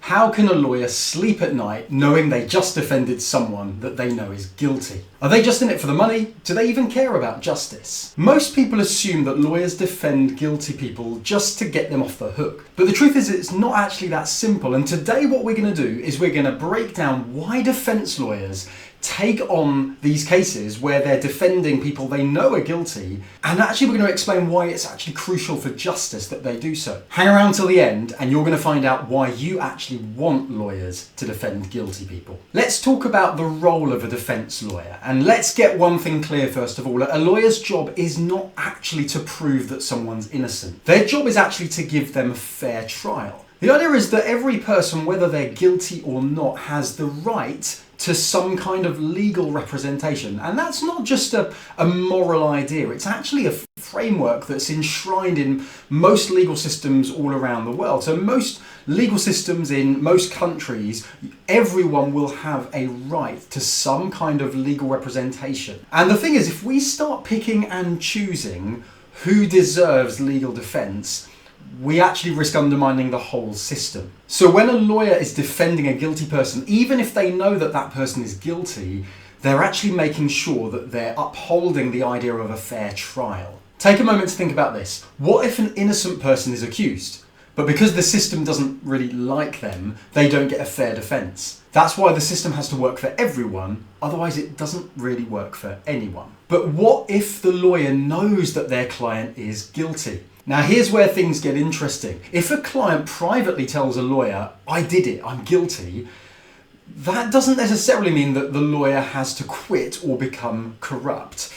How can a lawyer sleep at night knowing they just defended someone that they know is guilty? Are they just in it for the money? Do they even care about justice? Most people assume that lawyers defend guilty people just to get them off the hook. But the truth is it's not actually that simple, and today what we're going to do is we're going to break down why defense lawyers take on these cases where they're defending people they know are guilty, and actually we're going to explain why it's actually crucial for justice that they do so. Hang around till the end and you're going to find out why you actually want lawyers to defend guilty people. Let's talk about the role of a defense lawyer, and let's get one thing clear first of all. A lawyer's job is not actually to prove that someone's innocent. Their job is actually to give them a fair trial. The idea is that every person, whether they're guilty or not, has the right to some kind of legal representation. And that's not just a moral idea, it's actually a framework that's enshrined in most legal systems all around the world. So most legal systems in most countries, everyone will have a right to some kind of legal representation. And the thing is, if we start picking and choosing who deserves legal defense, we actually risk undermining the whole system. So when a lawyer is defending a guilty person, even if they know that that person is guilty, they're actually making sure that they're upholding the idea of a fair trial. Take a moment to think about this. What if an innocent person is accused, but because the system doesn't really like them, they don't get a fair defense? That's why the system has to work for everyone, otherwise it doesn't really work for anyone. But what if the lawyer knows that their client is guilty? Now here's where things get interesting. If a client privately tells a lawyer, "I did it, I'm guilty," that doesn't necessarily mean that the lawyer has to quit or become corrupt.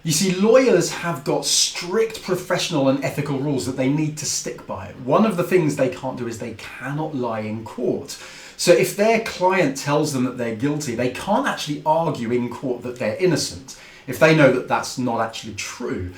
You see, lawyers have got strict professional and ethical rules that they need to stick by. One of the things they can't do is they cannot lie in court. So if their client tells them that they're guilty, they can't actually argue in court that they're innocent if they know that that's not actually true.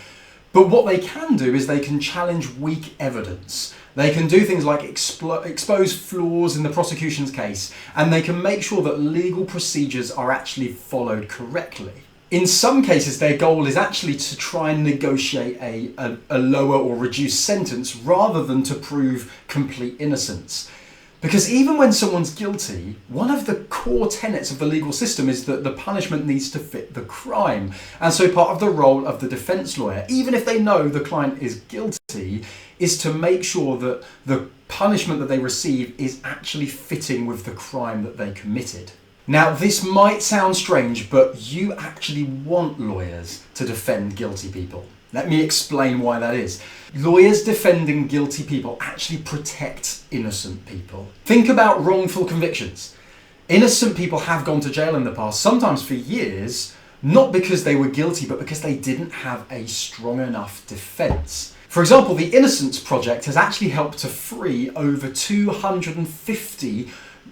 But what they can do is they can challenge weak evidence. They can do things like expose flaws in the prosecution's case, and they can make sure that legal procedures are actually followed correctly. In some cases, their goal is actually to try and negotiate a lower or reduced sentence rather than to prove complete innocence. Because even when someone's guilty, one of the core tenets of the legal system is that the punishment needs to fit the crime. And so part of the role of the defense lawyer, even if they know the client is guilty, is to make sure that the punishment that they receive is actually fitting with the crime that they committed. Now, this might sound strange, but you actually want lawyers to defend guilty people. Let me explain why that is. Lawyers defending guilty people actually protect innocent people. Think about wrongful convictions. Innocent people have gone to jail in the past, sometimes for years, not because they were guilty, but because they didn't have a strong enough defense. For example, the Innocence Project has actually helped to free over 250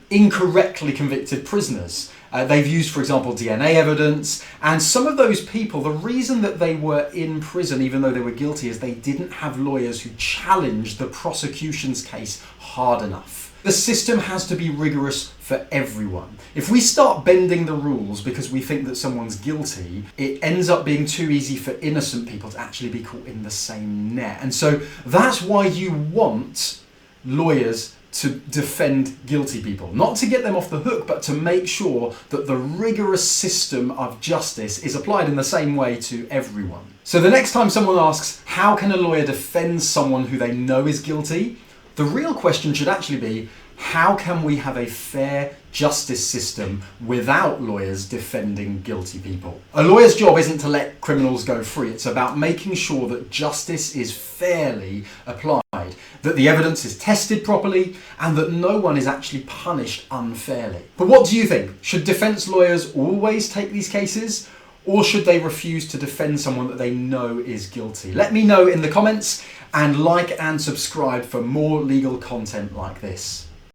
incorrectly convicted prisoners. They've used, for example, DNA evidence, and some of those people, the reason that they were in prison even though they were guilty is they didn't have lawyers who challenged the prosecution's case hard enough. The system has to be rigorous for everyone. If we start bending the rules because we think that someone's guilty, it ends up being too easy for innocent people to actually be caught in the same net. And so that's why you want lawyers to defend guilty people. Not to get them off the hook, but to make sure that the rigorous system of justice is applied in the same way to everyone. So the next time someone asks, how can a lawyer defend someone who they know is guilty? The real question should actually be, how can we have a fair justice system without lawyers defending guilty people? A lawyer's job isn't to let criminals go free. It's about making sure that justice is fairly applied, that the evidence is tested properly, and that no one is actually punished unfairly. But what do you think? Should defense lawyers always take these cases? Or should they refuse to defend someone that they know is guilty? Let me know in the comments, and like and subscribe for more legal content like this.